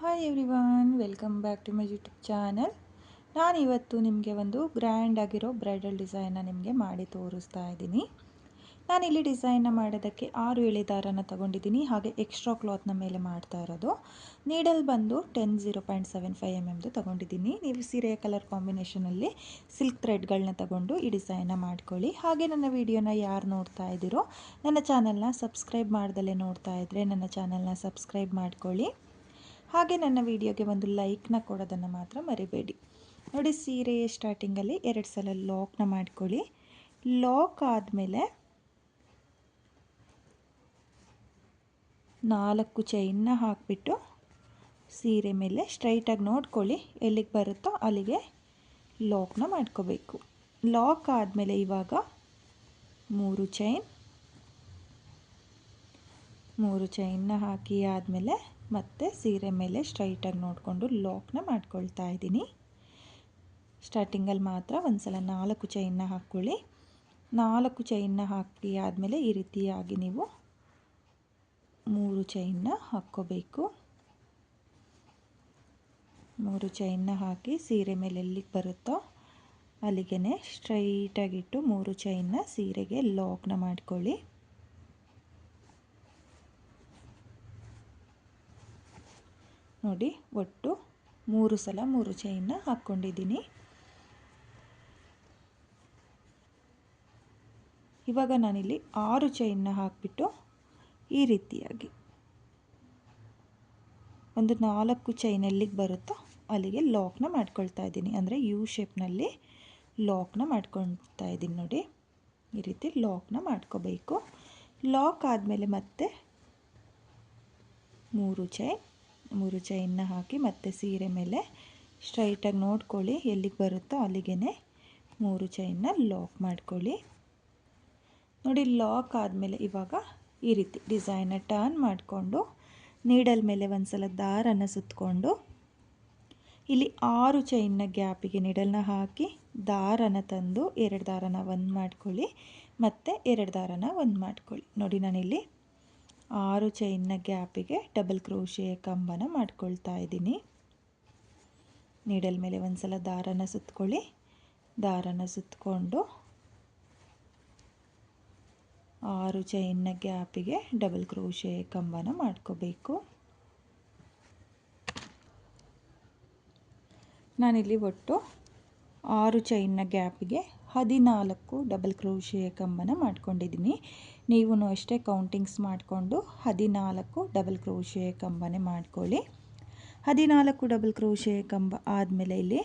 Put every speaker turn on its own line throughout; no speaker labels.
Hi everyone, welcome back to my YouTube channel. ನಾನಿವತ್ತು ನಿಮಗೆ ಒಂದು ಗ್ರ್ಯಾಂಡ್ ಆಗಿರೋ ಬ್ರೈಡಲ್ ಡಿಸೈನ್ನ ನಿಮಗೆ ಮಾಡಿ ತೋರಿಸ್ತಾ ಇದ್ದೀನಿ. ನಾನಿಲ್ಲಿ ಡಿಸೈನ್ನ ಮಾಡೋದಕ್ಕೆ 6 ಎಳೆ ದಾರನ ತಗೊಂಡಿದ್ದೀನಿ. ಹಾಗೆ ಎಕ್ಸ್ಟ್ರಾ ಕ್ಲಾತ್ನ ಮೇಲೆ ಮಾಡ್ತಾ ಇರೋದು. ನೀಡಲ್ ಬಂದು 0.75 mm ತಗೊಂಡಿದ್ದೀನಿ. ನೀವು ಸೀರೆಯ ಕಲರ್ ಕಾಂಬಿನೇಷನಲ್ಲಿ ಸಿಲ್ಕ್ ಥ್ರೆಡ್ಗಳನ್ನ ತಗೊಂಡು ಈ ಡಿಸೈನ್ನ ಮಾಡ್ಕೊಳ್ಳಿ. ಹಾಗೆ ನನ್ನ ವಿಡಿಯೋನ ಯಾರು ನೋಡ್ತಾ ಇದ್ದೀರೋ, ನನ್ನ ಚಾನಲ್ನ ಸಬ್ಸ್ಕ್ರೈಬ್ ಮಾಡ್ದಲೇ ನೋಡ್ತಾ ಇದ್ದರೆ ನನ್ನ ಚಾನಲ್ನ ಸಬ್ಸ್ಕ್ರೈಬ್ ಮಾಡ್ಕೊಳ್ಳಿ. ಹಾಗೆ ನನ್ನ ವಿಡಿಯೋಗೆ ಒಂದು ಲೈಕ್ನ ಕೊಡೋದನ್ನು ಮಾತ್ರ ಮರಿಬೇಡಿ. ನೋಡಿ, ಸೀರೆ ಸ್ಟಾರ್ಟಿಂಗಲ್ಲಿ 2 ಸಲ ಲಾಕ್ನ ಮಾಡ್ಕೊಳ್ಳಿ. ಲಾಕ್ ಆದಮೇಲೆ 4 ಚೈನ್ನ ಹಾಕಿಬಿಟ್ಟು ಸೀರೆ ಮೇಲೆ ಸ್ಟ್ರೈಟಾಗಿ ನೋಡ್ಕೊಳ್ಳಿ, ಎಲ್ಲಿಗೆ ಬರುತ್ತೋ ಅಲ್ಲಿಗೆ ಲಾಕ್ನ ಮಾಡ್ಕೋಬೇಕು. ಲಾಕ್ ಆದಮೇಲೆ ಇವಾಗ 3 ಚೈನ್ನ ಹಾಕಿ ಆದಮೇಲೆ ಮತ್ತೆ ಸೀರೆ ಮೇಲೆ ಸ್ಟ್ರೈಟಾಗಿ ನೋಡಿಕೊಂಡು ಲಾಕ್ನ ಮಾಡ್ಕೊಳ್ತಾ ಇದ್ದೀನಿ. ಸ್ಟಾರ್ಟಿಂಗಲ್ಲಿ ಮಾತ್ರ ಒಂದು ಸಲ 4 ಚೈನ್ನ ಹಾಕ್ಕೊಳ್ಳಿ. 4 ಚೈನ್ನ ಹಾಕಿ ಆದಮೇಲೆ ಈ ರೀತಿಯಾಗಿ ನೀವು 3 ಚೈನ್ನ ಹಾಕ್ಕೋಬೇಕು. 3 ಚೈನ್ನ ಹಾಕಿ ಸೀರೆ ಮೇಲೆ ಎಲ್ಲಿಗೆ ಬರುತ್ತೋ ಅಲ್ಲಿಗೆ ಸ್ಟ್ರೈಟಾಗಿಟ್ಟು 3 ಚೈನ್ನ ಸೀರೆಗೆ ಲಾಕ್ನ ಮಾಡ್ಕೊಳ್ಳಿ. ನೋಡಿ, ಒಟ್ಟು 3 ಸಲ 3 ಚೈನ್ನ ಹಾಕ್ಕೊಂಡಿದ್ದೀನಿ. ಇವಾಗ ನಾನಿಲ್ಲಿ 6 ಚೈನ್ನ ಹಾಕಿಬಿಟ್ಟು ಈ ರೀತಿಯಾಗಿ ಒಂದು 4 ಚೈನ್ ಎಲ್ಲಿಗೆ ಬರುತ್ತೋ ಅಲ್ಲಿಗೆ ಲಾಕ್ನ ಮಾಡ್ಕೊಳ್ತಾ ಇದ್ದೀನಿ. ಅಂದರೆ ಯು ಶೇಪ್ನಲ್ಲಿ ಲಾಕ್ನ ಮಾಡ್ಕೊಳ್ತಾ ಇದ್ದೀನಿ. ನೋಡಿ, ಈ ರೀತಿ ಲಾಕ್ನ ಮಾಡ್ಕೋಬೇಕು. ಲಾಕ್ ಆದಮೇಲೆ ಮತ್ತೆ 3 ಚೈನ್ನ ಹಾಕಿ ಮತ್ತೆ ಸೀರೆ ಮೇಲೆ ಸ್ಟ್ರೈಟಾಗಿ ನೋಡ್ಕೊಳ್ಳಿ, ಎಲ್ಲಿಗೆ ಬರುತ್ತೋ ಅಲ್ಲಿಗೆ 3 ಚೈನ್ನ ಲಾಕ್ ಮಾಡ್ಕೊಳ್ಳಿ. ನೋಡಿ, ಲಾಕ್ ಆದಮೇಲೆ ಇವಾಗ ಈ ರೀತಿ ಡಿಸೈನ್ನ ಟರ್ನ್ ಮಾಡಿಕೊಂಡು ನೀಡಲ್ ಮೇಲೆ ಒಂದು ಸಲ ದಾರನ ಸುತ್ತಕೊಂಡು ಇಲ್ಲಿ 6 ಚೈನ್ನ ಗ್ಯಾಪಿಗೆ ನೀಡಲ್ನ ಹಾಕಿ ದಾರನ ತಂದು 2 ದಾರನ ಒಂದು ಮಾಡ್ಕೊಳ್ಳಿ, ಮತ್ತು 2 ದಾರನ ಒಂದು ಮಾಡ್ಕೊಳ್ಳಿ. ನೋಡಿ, ನಾನಿಲ್ಲಿ 6 ಚೈನ್ನ ಗ್ಯಾಪಿಗೆ ಡಬಲ್ ಕ್ರೋಶೆ ಕಂಬನ ಮಾಡ್ಕೊಳ್ತಾ ಇದ್ದೀನಿ. ನೀಡಲ್ ಮೇಲೆ ಒಂದು ಸಲ ದಾರನ ಸುತ್ತಕೊಳ್ಳಿ. ದಾರನ ಸುತ್ತಕೊಂಡು 6 ಚೈನ್ನ ಗ್ಯಾಪಿಗೆ ಡಬಲ್ ಕ್ರೋಶೆ ಕಂಬನ ಮಾಡ್ಕೋಬೇಕು. ನಾನಿಲ್ಲಿ ಒಟ್ಟು 6 ಚೈನ್ನ ಗ್ಯಾಪಿಗೆ 14 ಡಬಲ್ ಕ್ರೋಶೆ ಕಂಬನ ಮಾಡ್ಕೊಂಡಿದ್ದೀನಿ. ನೀವು ಅಷ್ಟೇ ಕೌಂಟಿಂಗ್ಸ್ ಮಾಡಿಕೊಂಡು 14 ಡಬಲ್ ಕ್ರೋಶೆ ಕಂಬನೇ ಮಾಡ್ಕೊಳ್ಳಿ. 14 ಡಬಲ್ ಕ್ರೋಶೆ ಕಂಬ ಆದಮೇಲೆ ಇಲ್ಲಿ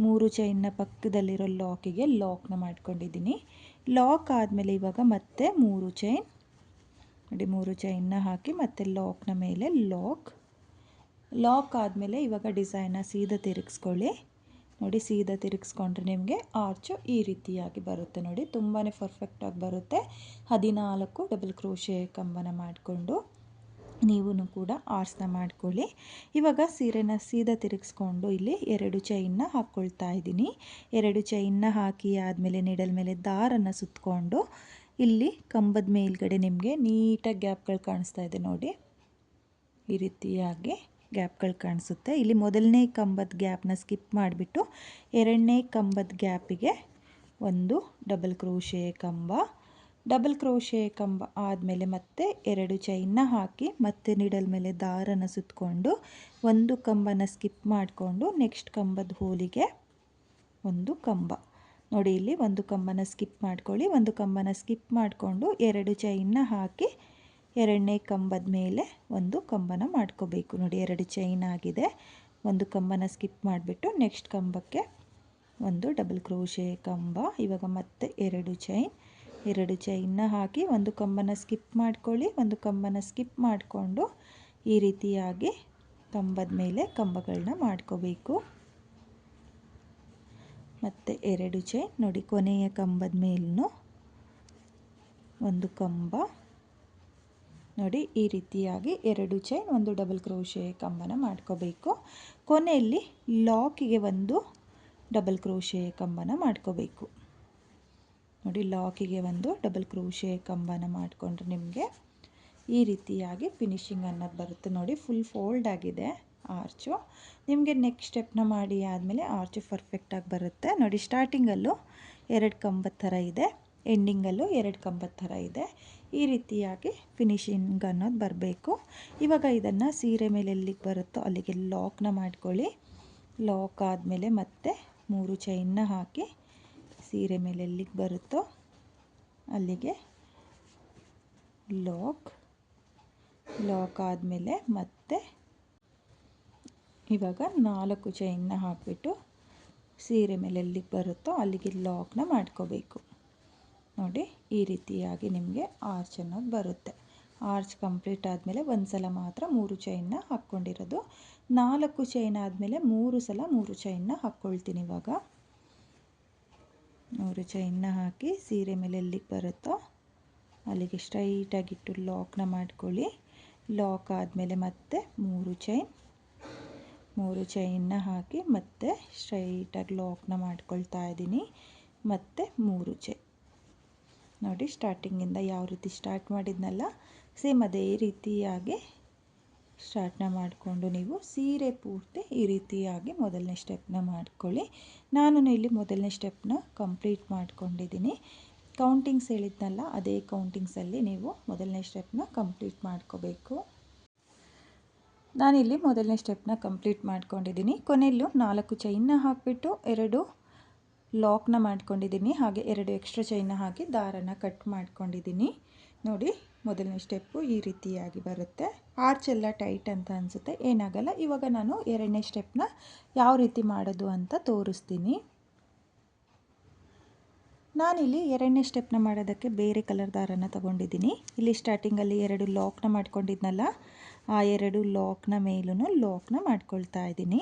3 ಚೈನ್ನ ಪಕ್ಕದಲ್ಲಿರೋ ಲಾಕಿಗೆ ಲಾಕ್ನ ಮಾಡ್ಕೊಂಡಿದ್ದೀನಿ. ಲಾಕ್ ಆದಮೇಲೆ ಇವಾಗ ಮತ್ತೆ 3 ಚೈನ್, ನೋಡಿ 3 ಚೈನ್ನ ಹಾಕಿ ಮತ್ತೆ ಲಾಕ್ನ ಮೇಲೆ ಲಾಕ್ ಆದಮೇಲೆ ಇವಾಗ ಡಿಸೈನ್ನ ಸೀದಾ ತಿರುಗಿಸ್ಕೊಳ್ಳಿ. ನೋಡಿ, ಸೀದಾ ತಿರುಗಿಸ್ಕೊಂಡ್ರೆ ನಿಮಗೆ ಆರ್ಚು ಈ ರೀತಿಯಾಗಿ ಬರುತ್ತೆ. ನೋಡಿ, ತುಂಬಾ ಪರ್ಫೆಕ್ಟಾಗಿ ಬರುತ್ತೆ. 14 ಡಬಲ್ ಕ್ರೋಶೆ ಕಂಬನ ಮಾಡಿಕೊಂಡು ನೀವು ಕೂಡ ಆರ್ಸ್ನ ಮಾಡ್ಕೊಳ್ಳಿ. ಇವಾಗ ಸೀರೆನ ಸೀದಾ ತಿರುಗಿಸ್ಕೊಂಡು ಇಲ್ಲಿ 2 ಚೈನ್ನ ಹಾಕ್ಕೊಳ್ತಾ ಇದ್ದೀನಿ. 2 ಚೈನ್ನ ಹಾಕಿ ಆದಮೇಲೆ ನೀಡಲ್ ಮೇಲೆ ದಾರನ ಸುತ್ತಕೊಂಡು ಇಲ್ಲಿ ಕಂಬದ ಮೇಲ್ಗಡೆ ನಿಮಗೆ ನೀಟಾಗಿ ಗ್ಯಾಪ್ಗಳು ಕಾಣಿಸ್ತಾ ಇದೆ. ನೋಡಿ, ಈ ರೀತಿಯಾಗಿ ಗ್ಯಾಪ್ಗಳು ಕಾಣಿಸುತ್ತೆ. ಇಲ್ಲಿ ಮೊದಲನೇ ಕಂಬದ ಗ್ಯಾಪ್ನ ಸ್ಕಿಪ್ ಮಾಡಿಬಿಟ್ಟು 2ನೇ ಕಂಬದ ಗ್ಯಾಪಿಗೆ ಒಂದು ಡಬಲ್ ಕ್ರೋಶೆ ಕಂಬ. ಡಬಲ್ ಕ್ರೋಶೆ ಕಂಬ ಆದಮೇಲೆ ಮತ್ತೆ 2 ಚೈನ್ನ ಹಾಕಿ ಮತ್ತೆ ನೀಡಲ್ ಮೇಲೆ ದಾರನ ಸುತ್ತಕೊಂಡು ಒಂದು ಕಂಬನ ಸ್ಕಿಪ್ ಮಾಡಿಕೊಂಡು ನೆಕ್ಸ್ಟ್ ಕಂಬದ ಹೋಲಿಗೆ ಒಂದು ಕಂಬ. ನೋಡಿ, ಇಲ್ಲಿ ಒಂದು ಕಂಬನ ಸ್ಕಿಪ್ ಮಾಡ್ಕೊಳ್ಳಿ. ಒಂದು ಕಂಬನ ಸ್ಕಿಪ್ ಮಾಡಿಕೊಂಡು 2 ಚೈನ್ನ ಹಾಕಿ 2ನೇ ಕಂಬದ ಮೇಲೆ ಒಂದು ಕಂಬನ ಮಾಡ್ಕೋಬೇಕು. ನೋಡಿ, 2 ಚೈನ್ ಆಗಿದೆ. ಒಂದು ಕಂಬನ ಸ್ಕಿಪ್ ಮಾಡಿಬಿಟ್ಟು ನೆಕ್ಸ್ಟ್ ಕಂಬಕ್ಕೆ ಒಂದು ಡಬಲ್ ಕ್ರೋಶೆ ಕಂಬ. ಇವಾಗ ಮತ್ತೆ 2 ಚೈನ್ನ ಹಾಕಿ ಒಂದು ಕಂಬನ ಸ್ಕಿಪ್ ಮಾಡ್ಕೊಳ್ಳಿ. ಒಂದು ಕಂಬನ ಸ್ಕಿಪ್ ಮಾಡಿಕೊಂಡು ಈ ರೀತಿಯಾಗಿ ಕಂಬದ ಮೇಲೆ ಕಂಬಗಳನ್ನ ಮಾಡ್ಕೋಬೇಕು. ಮತ್ತು 2 ಚೈನ್. ನೋಡಿ, ಕೊನೆಯ ಕಂಬದ ಮೇಲೂ ಒಂದು ಕಂಬ. ನೋಡಿ, ಈ ರೀತಿಯಾಗಿ 2 ಚೈನ್ ಒಂದು ಡಬಲ್ ಕ್ರೋಶೆ ಕಂಬನ ಮಾಡ್ಕೋಬೇಕು. ಕೊನೆಯಲ್ಲಿ ಲಾಕಿಗೆ ಒಂದು ಡಬಲ್ ಕ್ರೋಶೆ ಕಂಬನ ಮಾಡ್ಕೋಬೇಕು. ನೋಡಿ, ಲಾಕಿಗೆ ಒಂದು ಡಬಲ್ ಕ್ರೋಶೆ ಕಂಬನ ಮಾಡಿಕೊಂಡ್ರೆ ನಿಮಗೆ ಈ ರೀತಿಯಾಗಿ ಫಿನಿಶಿಂಗ್ ಅನ್ನೋದು ಬರುತ್ತೆ ನೋಡಿ. ಫುಲ್ ಫೋಲ್ಡ್ ಆಗಿದೆ ಆರ್ಚು. ನಿಮಗೆ ನೆಕ್ಸ್ಟ್ ಸ್ಟೆಪ್ನ ಮಾಡಿ ಆದಮೇಲೆ ಆರ್ಚು ಪರ್ಫೆಕ್ಟಾಗಿ ಬರುತ್ತೆ ನೋಡಿ. ಸ್ಟಾರ್ಟಿಂಗಲ್ಲೂ 2 ಕಂಬದ ಥರ ಇದೆ, ಎಂಡಿಂಗಲ್ಲೂ 2 ಕಂಬದ ಥರ ಇದೆ. ಈ ರೀತಿಯಾಗಿ ಫಿನಿಶಿಂಗ್ ಅನ್ನೋದು ಬರಬೇಕು. ಇವಾಗ ಇದನ್ನು ಸೀರೆ ಮೇಲೆ ಎಲ್ಲಿಗೆ ಬರುತ್ತೋ ಅಲ್ಲಿಗೆ ಲಾಕ್ನ ಮಾಡ್ಕೊಳ್ಳಿ. ಲಾಕ್ ಆದಮೇಲೆ ಮತ್ತೆ 3 ಚೈನ್ನ ಹಾಕಿ ಸೀರೆ ಮೇಲೆ ಎಲ್ಲಿಗೆ ಬರುತ್ತೋ ಅಲ್ಲಿಗೆ ಲಾಕ್ ಆದಮೇಲೆ ಮತ್ತೆ ಇವಾಗ 4 ಚೈನ್ನ ಹಾಕಿಬಿಟ್ಟು ಸೀರೆ ಮೇಲೆ ಎಲ್ಲಿಗೆ ಬರುತ್ತೋ ಅಲ್ಲಿಗೆ ಲಾಕ್ನ ಮಾಡ್ಕೋಬೇಕು ನೋಡಿ. ಈ ರೀತಿಯಾಗಿ ನಿಮಗೆ ಆರ್ಚ್ ಅನ್ನೋದು ಬರುತ್ತೆ. ಆರ್ಚ್ ಕಂಪ್ಲೀಟ್ ಆದಮೇಲೆ ಒಂದು ಸಲ ಮಾತ್ರ 3 ಚೈನ್ನ ಹಾಕ್ಕೊಂಡಿರೋದು. 4 ಚೈನ್ ಆದಮೇಲೆ 3 ಸಲ 3 ಚೈನ್ನ ಹಾಕ್ಕೊಳ್ತೀನಿ. ಇವಾಗ 3 ಚೈನ್ನ ಹಾಕಿ ಸೀರೆ ಮೇಲೆ ಎಲ್ಲಿಗೆ ಬರುತ್ತೋ ಅಲ್ಲಿಗೆ ಸ್ಟ್ರೈಟಾಗಿಟ್ಟು ಲಾಕ್ನ ಮಾಡ್ಕೊಳ್ಳಿ. ಲಾಕ್ ಆದಮೇಲೆ ಮತ್ತೆ 3 ಚೈನ್ನ ಹಾಕಿ ಮತ್ತೆ ಸ್ಟ್ರೈಟಾಗಿ ಲಾಕ್ನ ಮಾಡ್ಕೊಳ್ತಾ ಇದ್ದೀನಿ. ಮತ್ತು 3 ಚೈನ್ ನೋಡಿ. ಸ್ಟಾರ್ಟಿಂಗಿಂದ ಯಾವ ರೀತಿ ಸ್ಟಾರ್ಟ್ ಮಾಡಿದ್ನಲ್ಲ ಸೇಮ್ ಅದೇ ರೀತಿಯಾಗಿ ಸ್ಟಾರ್ಟ್ನ ಮಾಡಿಕೊಂಡು ನೀವು ಸೀರೆ ಪೂರ್ತಿ ಈ ರೀತಿಯಾಗಿ ಮೊದಲನೇ ಸ್ಟೆಪ್ನ ಮಾಡ್ಕೊಳ್ಳಿ. ನಾನು ಇಲ್ಲಿ ಮೊದಲನೇ ಸ್ಟೆಪ್ನ ಕಂಪ್ಲೀಟ್ ಮಾಡ್ಕೊಂಡಿದ್ದೀನಿ. ಕೌಂಟಿಂಗ್ಸ್ ಹೇಳಿದ್ನಲ್ಲ ಅದೇ ಕೌಂಟಿಂಗ್ಸಲ್ಲಿ ನೀವು ಮೊದಲನೇ ಸ್ಟೆಪ್ನ ಕಂಪ್ಲೀಟ್ ಮಾಡ್ಕೋಬೇಕು. ನಾನಿಲ್ಲಿ ಮೊದಲನೇ ಸ್ಟೆಪ್ನ ಕಂಪ್ಲೀಟ್ ಮಾಡ್ಕೊಂಡಿದ್ದೀನಿ. ಕೊನೆಯಲ್ಲೂ 4 ಚೈನ್ನ ಹಾಕಿಬಿಟ್ಟು 2 ಲಾಕ್ನ ಮಾಡ್ಕೊಂಡಿದ್ದೀನಿ. ಹಾಗೆ 2 ಎಕ್ಸ್ಟ್ರಾ ಚೈನ್ನ ಹಾಕಿ ದಾರನ ಕಟ್ ಮಾಡ್ಕೊಂಡಿದ್ದೀನಿ ನೋಡಿ. ಮೊದಲನೇ ಸ್ಟೆಪ್ಪು ಈ ರೀತಿಯಾಗಿ ಬರುತ್ತೆ. ಆರ್ಚ್ ಎಲ್ಲ ಟೈಟ್ ಅಂತ ಅನಿಸುತ್ತೆ, ಏನಾಗಲ್ಲ. ಇವಾಗ ನಾನು 2ನೇ ಸ್ಟೆಪ್ನ ಯಾವ ರೀತಿ ಮಾಡೋದು ಅಂತ ತೋರಿಸ್ತೀನಿ. ನಾನಿಲ್ಲಿ 2ನೇ ಸ್ಟೆಪ್ನ ಮಾಡೋದಕ್ಕೆ ಬೇರೆ ಕಲರ್ ದಾರನ ತಗೊಂಡಿದ್ದೀನಿ. ಇಲ್ಲಿ ಸ್ಟಾರ್ಟಿಂಗಲ್ಲಿ 2 ಲಾಕ್ನ ಮಾಡ್ಕೊಂಡಿದ್ನಲ್ಲ ಆ 2 ಲಾಕ್ನ ಮೇಲೂ ಲಾಕ್ನ ಮಾಡ್ಕೊಳ್ತಾ ಇದ್ದೀನಿ.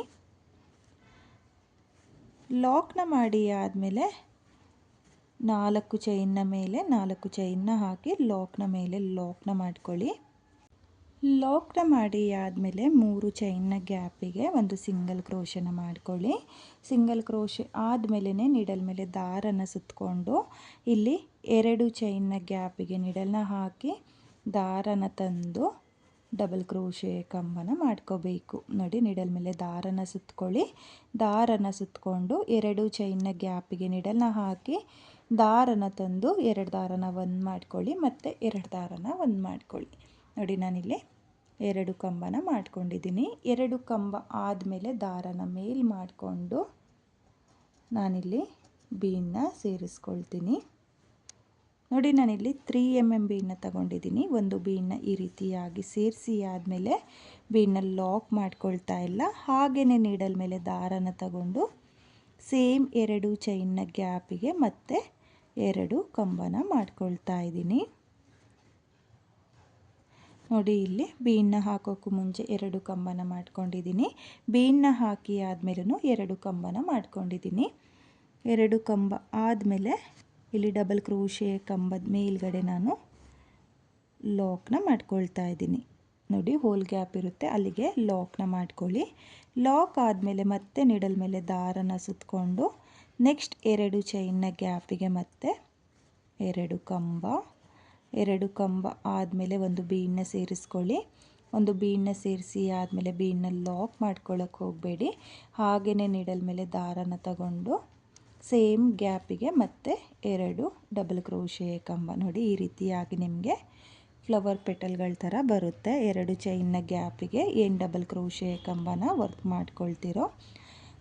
ಲಾಕ್ನ ಮಾಡಿ ಆದಮೇಲೆ 4 ಚೈನ್ನ ಮೇಲೆ 4 ಚೈನ್ನ ಹಾಕಿ ಲಾಕ್ನ ಮೇಲೆ ಲಾಕ್ನ ಮಾಡ್ಕೊಳ್ಳಿ. ಲಾಕ್ನ ಮಾಡಿ ಆದಮೇಲೆ 3 ಚೈನ್ನ ಗ್ಯಾಪಿಗೆ ಒಂದು ಸಿಂಗಲ್ ಕ್ರೋಶನ ಮಾಡ್ಕೊಳ್ಳಿ. ಸಿಂಗಲ್ ಕ್ರೋಶೆ ಆದಮೇಲೆ ನೀಡಲ್ ಮೇಲೆ ದಾರನ ಸುತ್ತಕೊಂಡು ಇಲ್ಲಿ 2 ಚೈನ್ನ ಗ್ಯಾಪಿಗೆ ನೀಡಲ್ನ ಹಾಕಿ ದಾರನ ತಂದು ಡಬಲ್ ಕ್ರೋಶೆ ಕಂಬನ ಮಾಡ್ಕೋಬೇಕು ನೋಡಿ. ನೀಡಲ್ ಮೇಲೆ ದಾರನ ಸುತ್ತಕೊಳ್ಳಿ. ದಾರನ ಸುತ್ತಕೊಂಡು 2 ಚೈನ್ನ ಗ್ಯಾಪಿಗೆ ನೀಡಲ್ನ ಹಾಕಿ ದಾರನ ತಂದು 2 ದಾರನ ಒಂದು ಮಾಡ್ಕೊಳ್ಳಿ ಮತ್ತು 2 ದಾರನ ಒಂದು ಮಾಡ್ಕೊಳ್ಳಿ ನೋಡಿ. ನಾನಿಲ್ಲಿ 2 ಕಂಬನ ಮಾಡ್ಕೊಂಡಿದ್ದೀನಿ. 2 ಕಂಬ ಆದಮೇಲೆ ದಾರನ ಮೇಲ್ ಮಾಡಿಕೊಂಡು ನಾನಿಲ್ಲಿ ಬೀನ್ನ ಸೇರಿಸ್ಕೊಳ್ತೀನಿ ನೋಡಿ. ನಾನಿಲ್ಲಿ 3 mm ಬೀನ್ನ ತಗೊಂಡಿದ್ದೀನಿ. ಒಂದು ಬೀನ್ನ ಈ ರೀತಿಯಾಗಿ ಸೇರಿಸಿ ಆದಮೇಲೆ ಬೀನ್ನ ಲಾಕ್ ಮಾಡ್ಕೊಳ್ತಾ ಇಲ್ಲ, ಹಾಗೆಯೇ ನೀಡಲ್ ಮೇಲೆ ದಾರನ ತಗೊಂಡು ಸೇಮ್ 2 ಚೈನ್ನ ಗ್ಯಾಪಿಗೆ ಮತ್ತೆ 2 ಕಂಬನ ಮಾಡ್ಕೊಳ್ತಾ ಇದ್ದೀನಿ ನೋಡಿ. ಇಲ್ಲಿ ಬೀನ್ನ ಹಾಕೋಕ್ಕೂ ಮುಂಚೆ 2 ಕಂಬನ ಮಾಡ್ಕೊಂಡಿದ್ದೀನಿ. ಬೀನ್ನ ಹಾಕಿ ಆದಮೇಲೂ 2 ಕಂಬನ ಮಾಡ್ಕೊಂಡಿದ್ದೀನಿ. 2 ಕಂಬ ಆದಮೇಲೆ ಇಲ್ಲಿ ಡಬಲ್ ಕ್ರೋಶೆ ಕಂಬದ ಮೇಲ್ಗಡೆ ನಾನು ಲಾಕ್ನ ಮಾಡ್ಕೊಳ್ತಾ ಇದ್ದೀನಿ ನೋಡಿ. ಹೋಲ್ ಗ್ಯಾಪ್ ಇರುತ್ತೆ ಅಲ್ಲಿಗೆ ಲಾಕ್ನ ಮಾಡ್ಕೊಳ್ಳಿ. ಲಾಕ್ ಆದಮೇಲೆ ಮತ್ತೆ ನೀಡಲ್ ಮೇಲೆ ದಾರನ ಸುತ್ತಕೊಂಡು ನೆಕ್ಸ್ಟ್ 2 ಚೈನ್ನ ಗ್ಯಾಪಿಗೆ ಮತ್ತೆ 2 ಕಂಬ ಆದಮೇಲೆ ಒಂದು ಬೀನ್ನ ಸೇರಿಸ್ಕೊಳ್ಳಿ. ಒಂದು ಬೀನ್ನ ಸೇರಿಸಿ ಆದಮೇಲೆ ಬೀನ್ನ ಲಾಕ್ ಮಾಡ್ಕೊಳ್ಳೋಕೆ ಹೋಗಬೇಡಿ, ಹಾಗೆಯೇ ನೀಡಲ್ ಮೇಲೆ ದಾರನ ತಗೊಂಡು ಸೇಮ್ ಗ್ಯಾಪಿಗೆ ಮತ್ತೆ 2 ಡಬಲ್ ಕ್ರೋಶೆ ಕಂಬ ನೋಡಿ. ಈ ರೀತಿಯಾಗಿ ನಿಮಗೆ ಫ್ಲವರ್ ಪೆಟಲ್ಗಳ ಥರ ಬರುತ್ತೆ. 2 ಚೈನ್ನ ಗ್ಯಾಪಿಗೆ ಏನು ಡಬಲ್ ಕ್ರೋಶೆ ಕಂಬನ ವರ್ಕ್ ಮಾಡ್ಕೊಳ್ತಿರೋ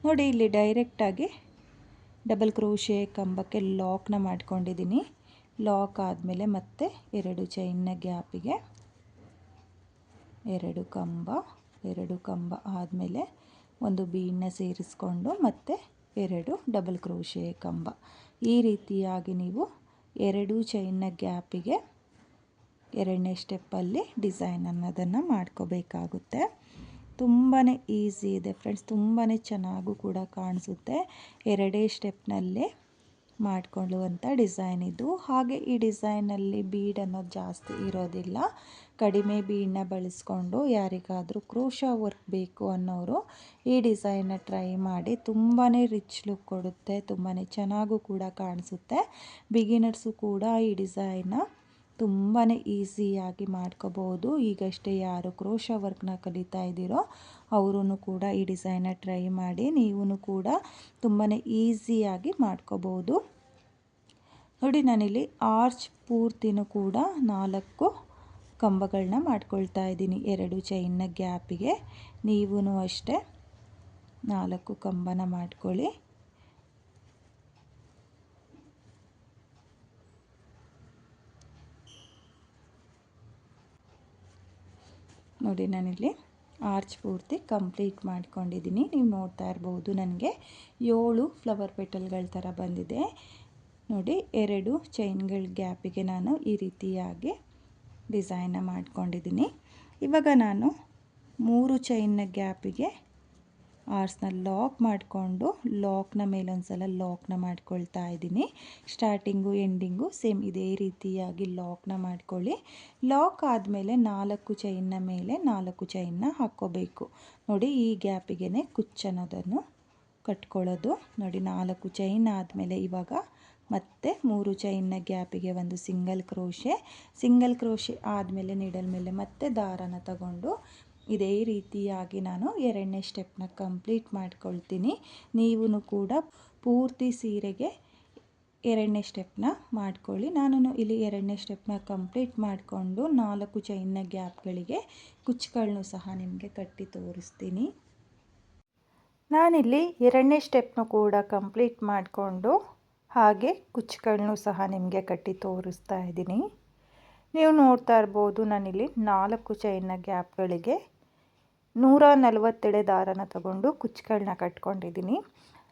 ನೋಡಿ. ಇಲ್ಲಿ ಡೈರೆಕ್ಟಾಗಿ ಡಬಲ್ ಕ್ರೋಶೆ ಕಂಬಕ್ಕೆ ಲಾಕ್ನ ಮಾಡ್ಕೊಂಡಿದ್ದೀನಿ. ಲಾಕ್ ಆದಮೇಲೆ ಮತ್ತೆ 2 ಚೈನ್ನ ಗ್ಯಾಪಿಗೆ 2 ಕಂಬ ಆದಮೇಲೆ ಒಂದು ಬೀನ್ನ ಸೇರಿಸ್ಕೊಂಡು ಮತ್ತೆ 2 ಡಬಲ್ ಕ್ರೋಶೆ ಕಂಬ. ಈ ರೀತಿಯಾಗಿ ನೀವು 2 ಚೈನ್ನ ಗ್ಯಾಪಿಗೆ 2ನೇ ಸ್ಟೆಪ್ಪಲ್ಲಿ ಡಿಸೈನ್ ಅನ್ನೋದನ್ನು ಮಾಡ್ಕೋಬೇಕಾಗುತ್ತೆ. ತುಂಬಾ ಈಸಿ ಇದೆ ಫ್ರೆಂಡ್ಸ್, ತುಂಬಾ ಚೆನ್ನಾಗೂ ಕೂಡ ಕಾಣಿಸುತ್ತೆ. 2 ಸ್ಟೆಪ್ನಲ್ಲೇ ಮಾಡಿಕೊಳ್ಳುವಂಥ ಡಿಸೈನ್ ಇದು. ಹಾಗೆ ಈ ಡಿಸೈನಲ್ಲಿ ಬೀಡ್ ಅನ್ನೋದು ಜಾಸ್ತಿ ಇರೋದಿಲ್ಲ, ಕಡಿಮೆ ಬೀಡನ್ನ ಬಳಸ್ಕೊಂಡು ಯಾರಿಗಾದರೂ ಕ್ರೋಶಾ ವರ್ಕ್ ಬೇಕು ಅನ್ನೋರು ಈ ಡಿಸೈನ್ನ ಟ್ರೈ ಮಾಡಿ. ತುಂಬಾ ರಿಚ್ ಲುಕ್ ಕೊಡುತ್ತೆ, ತುಂಬಾ ಚೆನ್ನಾಗೂ ಕೂಡ ಕಾಣಿಸುತ್ತೆ. ಬಿಗಿನರ್ಸು ಕೂಡ ಈ ಡಿಸೈನ್ನ ತುಂಬಾ ಈಸಿಯಾಗಿ ಮಾಡ್ಕೋಬೋದು. ಈಗಷ್ಟೇ ಯಾರು ಕ್ರೋಶಾ ವರ್ಕ್ನ ಕಲಿತಾ ಇದ್ದೀರೋ ಅವರೂ ಕೂಡ ಈ ಡಿಸೈನ್ನ ಟ್ರೈ ಮಾಡಿ, ನೀವು ಕೂಡ ತುಂಬಾ ಈಸಿಯಾಗಿ ಮಾಡ್ಕೋಬೋದು. ನೋಡಿ, ನಾನಿಲ್ಲಿ ಆರ್ಚ್ ಪೂರ್ತಿನೂ ಕೂಡ 4 ಕಂಬಗಳನ್ನ ಮಾಡ್ಕೊಳ್ತಾ ಇದ್ದೀನಿ 2 ಚೈನ್ನ ಗ್ಯಾಪಿಗೆ. ನೀವೂ ಅಷ್ಟೇ 4 ಕಂಬನ ಮಾಡ್ಕೊಳ್ಳಿ. ನೋಡಿ, ನಾನಿಲ್ಲಿ ಆರ್ಚ್ ಪೂರ್ತಿ ಕಂಪ್ಲೀಟ್ ಮಾಡ್ಕೊಂಡಿದ್ದೀನಿ. ನೀವು ನೋಡ್ತಾ ಇರ್ಬೋದು, ನನಗೆ 7 ಫ್ಲವರ್ ಪೆಟಲ್ಗಳ ಥರ ಬಂದಿದೆ. ನೋಡಿ, 2 ಚೈನ್ಗಳ ಗ್ಯಾಪಿಗೆ ನಾನು ಈ ರೀತಿಯಾಗಿ ಡಿಸೈನ್ನ ಮಾಡ್ಕೊಂಡಿದ್ದೀನಿ. ಇವಾಗ ನಾನು 3 ಚೈನ್ನ ಗ್ಯಾಪಿಗೆ ಆರ್ಸ್ನ ಲಾಕ್ ಮಾಡಿಕೊಂಡು ಲಾಕ್ನ ಮೇಲೊಂದ್ಸಲ ಲಾಕ್ನ ಮಾಡ್ಕೊಳ್ತಾ ಇದ್ದೀನಿ. ಸ್ಟಾರ್ಟಿಂಗು ಎಂಡಿಂಗು ಸೇಮ್ ಇದೇ ರೀತಿಯಾಗಿ ಲಾಕ್ನ ಮಾಡ್ಕೊಳ್ಳಿ. ಲಾಕ್ ಆದಮೇಲೆ 4 ಚೈನ್ನ ಮೇಲೆ 4 ಚೈನ್ನ ಹಾಕ್ಕೋಬೇಕು. ನೋಡಿ, ಈ ಗ್ಯಾಪಿಗೆ ಕುಚ್ಚನ್ನೋದನ್ನು ಕಟ್ಕೊಳ್ಳೋದು. ನೋಡಿ, 4 ಚೈನ್ ಆದಮೇಲೆ ಇವಾಗ ಮತ್ತೆ 3 ಚೈನ್ನ ಗ್ಯಾಪಿಗೆ ಒಂದು ಸಿಂಗಲ್ ಕ್ರೋಶೆ ಆದಮೇಲೆ ನೀಡಲ್ ಮೇಲೆ ಮತ್ತೆ ದಾರನ ತಗೊಂಡು ಇದೇ ರೀತಿಯಾಗಿ ನಾನು 2ನೇ ಸ್ಟೆಪ್ನ ಕಂಪ್ಲೀಟ್ ಮಾಡ್ಕೊಳ್ತೀನಿ. ನೀವು ಕೂಡ ಪೂರ್ತಿ ಸೀರೆಗೆ 2ನೇ ಸ್ಟೆಪ್ನ ಮಾಡ್ಕೊಳ್ಳಿ. ನಾನು ಇಲ್ಲಿ 2ನೇ ಸ್ಟೆಪ್ನ ಕಂಪ್ಲೀಟ್ ಮಾಡಿಕೊಂಡು 4 ಚೈನ್ನ ಗ್ಯಾಪ್ಗಳಿಗೆ ಕುಚ್ಚುಗಳನ್ನು ಸಹ ನಿಮಗೆ ಕಟ್ಟಿ ತೋರಿಸ್ತೀನಿ. ನಾನಿಲ್ಲಿ 2ನೇ ಸ್ಟೆಪ್ನು ಕೂಡ ಕಂಪ್ಲೀಟ್ ಮಾಡಿಕೊಂಡು ಹಾಗೆ ಕುಚ್ಚುಗಳನ್ನು ಸಹ ನಿಮಗೆ ಕಟ್ಟಿ ತೋರಿಸ್ತಾ ಇದ್ದೀನಿ. ನೀವು ನೋಡ್ತಾ ಇರ್ಬೋದು, ನಾನಿಲ್ಲಿ 4 ಚೈನ್ನ ಗ್ಯಾಪ್ಗಳಿಗೆ 140 ದಾರನ ತಗೊಂಡು ಕುಚ್ಚುಗಳನ್ನ ಕಟ್ಕೊಂಡಿದ್ದೀನಿ.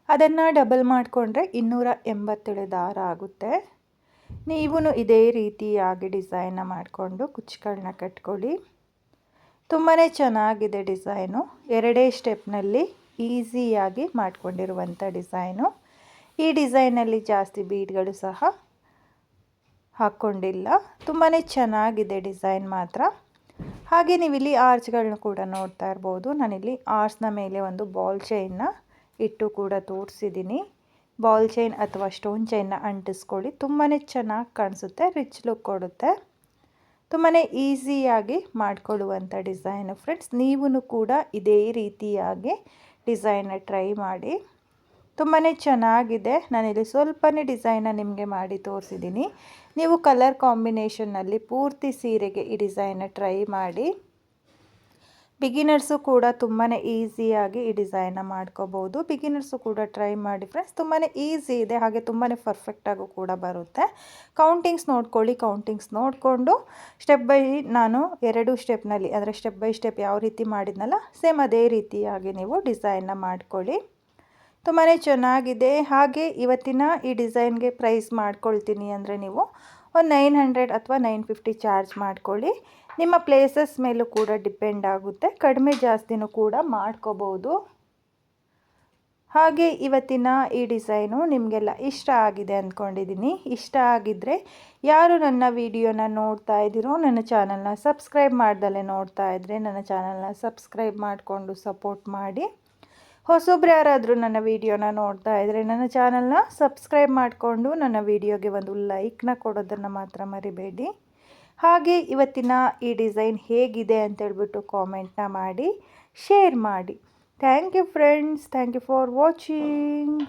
ಅದನ್ನು ಡಬಲ್ ಮಾಡಿಕೊಂಡ್ರೆ 280 ದಾರ ಆಗುತ್ತೆ. ನೀವು ಇದೇ ರೀತಿಯಾಗಿ ಡಿಸೈನ್ನ ಮಾಡಿಕೊಂಡು ಕುಚ್ಚುಗಳನ್ನ ಕಟ್ಕೊಳ್ಳಿ. ತುಂಬಾ ಚೆನ್ನಾಗಿದೆ ಡಿಸೈನು. 2 ಸ್ಟೆಪ್ನಲ್ಲಿ ಈಸಿಯಾಗಿ ಮಾಡ್ಕೊಂಡಿರುವಂಥ ಡಿಸೈನು. ಈ ಡಿಸೈನಲ್ಲಿ ಜಾಸ್ತಿ ಬೀಡ್ಗಳು ಸಹ ಹಾಕ್ಕೊಂಡಿಲ್ಲ. ತುಂಬಾ ಚೆನ್ನಾಗಿದೆ ಡಿಸೈನ್ ಮಾತ್ರ. ಹಾಗೆ ನೀವಿಲ್ಲಿ ಆರ್ಚ್ಗಳನ್ನ ಕೂಡ ನೋಡ್ತಾ ಇರ್ಬೋದು. ನಾನಿಲ್ಲಿ ಆರ್ಚ್ನ ಮೇಲೆ ಒಂದು ಬಾಲ್ ಚೈನ್ನ ಇಟ್ಟು ಕೂಡ ತೋರಿಸಿದ್ದೀನಿ. ಬಾಲ್ ಚೈನ್ ಅಥವಾ ಸ್ಟೋನ್ ಚೈನ್ನ ಅಂಟಿಸ್ಕೊಳ್ಳಿ. ತುಂಬಾ ಚೆನ್ನಾಗಿ ಕಾಣಿಸುತ್ತೆ, ರಿಚ್ ಲುಕ್ ಕೊಡುತ್ತೆ. ತುಂಬಾ ಈಸಿಯಾಗಿ ಮಾಡಿಕೊಳ್ಳುವಂಥ ಡಿಸೈನು ಫ್ರೆಂಡ್ಸ್. ನೀವು ಕೂಡ ಇದೇ ರೀತಿಯಾಗಿ ಡಿಸೈನ್ನ ಟ್ರೈ ಮಾಡಿ. ತುಂಬಾ ಚೆನ್ನಾಗಿದೆ. ನಾನಿಲ್ಲಿ ಸ್ವಲ್ಪನೇ ಡಿಸೈನ್ನ ನಿಮಗೆ ಮಾಡಿ ತೋರಿಸಿದ್ದೀನಿ. ನೀವು ಕಲರ್ ಕಾಂಬಿನೇಷನ್ನಲ್ಲಿ ಪೂರ್ತಿ ಸೀರೆಗೆ ಈ ಡಿಸೈನ್ನ ಟ್ರೈ ಮಾಡಿ. ಬಿಗಿನರ್ಸು ಕೂಡ ತುಂಬಾ ಈಸಿಯಾಗಿ ಈ ಡಿಸೈನ್ನ ಮಾಡ್ಕೋಬೋದು. ಬಿಗಿನರ್ಸು ಕೂಡ ಟ್ರೈ ಮಾಡಿ ಫ್ರೆಂಡ್ಸ್. ತುಂಬಾ ಈಸಿ ಇದೆ, ಹಾಗೆ ತುಂಬಾ ಪರ್ಫೆಕ್ಟಾಗೂ ಕೂಡ ಬರುತ್ತೆ. ಕೌಂಟಿಂಗ್ಸ್ ನೋಡ್ಕೊಳ್ಳಿ. ಕೌಂಟಿಂಗ್ಸ್ ನೋಡಿಕೊಂಡು ಸ್ಟೆಪ್ ಬೈ ನಾನು 2 ಸ್ಟೆಪ್ನಲ್ಲಿ ಅಂದರೆ ಸ್ಟೆಪ್ ಬೈ ಸ್ಟೆಪ್ ಯಾವ ರೀತಿ ಮಾಡಿದ್ನಲ್ಲ ಸೇಮ್ ಅದೇ ರೀತಿಯಾಗಿ ನೀವು ಡಿಸೈನ್ನ ಮಾಡ್ಕೊಳ್ಳಿ. ತುಂಬಾ ಚೆನ್ನಾಗಿದೆ. ಹಾಗೆ ಇವತ್ತಿನ ಈ ಡಿಸೈನ್ಗೆ ಪ್ರೈಸ್ ಮಾಡ್ಕೊಳ್ತೀನಿ ಅಂದರೆ ನೀವು ಒಂದು 900 ಅಥವಾ 950 ಚಾರ್ಜ್ ಮಾಡ್ಕೊಳ್ಳಿ. ನಿಮ್ಮ ಪ್ಲೇಸಸ್ ಮೇಲೂ ಕೂಡ ಡಿಪೆಂಡ್ ಆಗುತ್ತೆ. ಕಡಿಮೆ ಜಾಸ್ತಿನೂ ಕೂಡ ಮಾಡ್ಕೋಬೋದು. ಹಾಗೆ ಇವತ್ತಿನ ಈ ಡಿಸೈನು ನಿಮಗೆಲ್ಲ ಇಷ್ಟ ಆಗಿದೆ ಅಂದ್ಕೊಂಡಿದ್ದೀನಿ. ಇಷ್ಟ ಆಗಿದ್ದರೆ ಯಾರು ನನ್ನ ವಿಡಿಯೋನ ನೋಡ್ತಾ ಇದ್ದೀರೋ, ನನ್ನ ಚಾನಲ್ನ ಸಬ್ಸ್ಕ್ರೈಬ್ ಮಾಡ್ದಲೇ ನೋಡ್ತಾ ಇದ್ದರೆ ನನ್ನ ಚಾನಲ್ನ ಸಬ್ಸ್ಕ್ರೈಬ್ ಮಾಡಿಕೊಂಡು ಸಪೋರ್ಟ್ ಮಾಡಿ. ಹೊಸೊಬ್ರು ಯಾರಾದರೂ ನನ್ನ ವಿಡಿಯೋನ ನೋಡ್ತಾ ಇದ್ದರೆ ನನ್ನ ಚಾನಲ್ನ ಸಬ್ಸ್ಕ್ರೈಬ್ ಮಾಡಿಕೊಂಡು ನನ್ನ ವಿಡಿಯೋಗೆ ಒಂದು ಲೈಕ್ನ ಕೊಡೋದನ್ನು ಮಾತ್ರ ಮರಿಬೇಡಿ. ಹಾಗೆ ಇವತ್ತಿನ ಈ ಡಿಸೈನ್ ಹೇಗಿದೆ ಅಂತೇಳ್ಬಿಟ್ಟು ಕಾಮೆಂಟ್ನ ಮಾಡಿ, ಶೇರ್ ಮಾಡಿ. Thank you friends. Thank you for watching.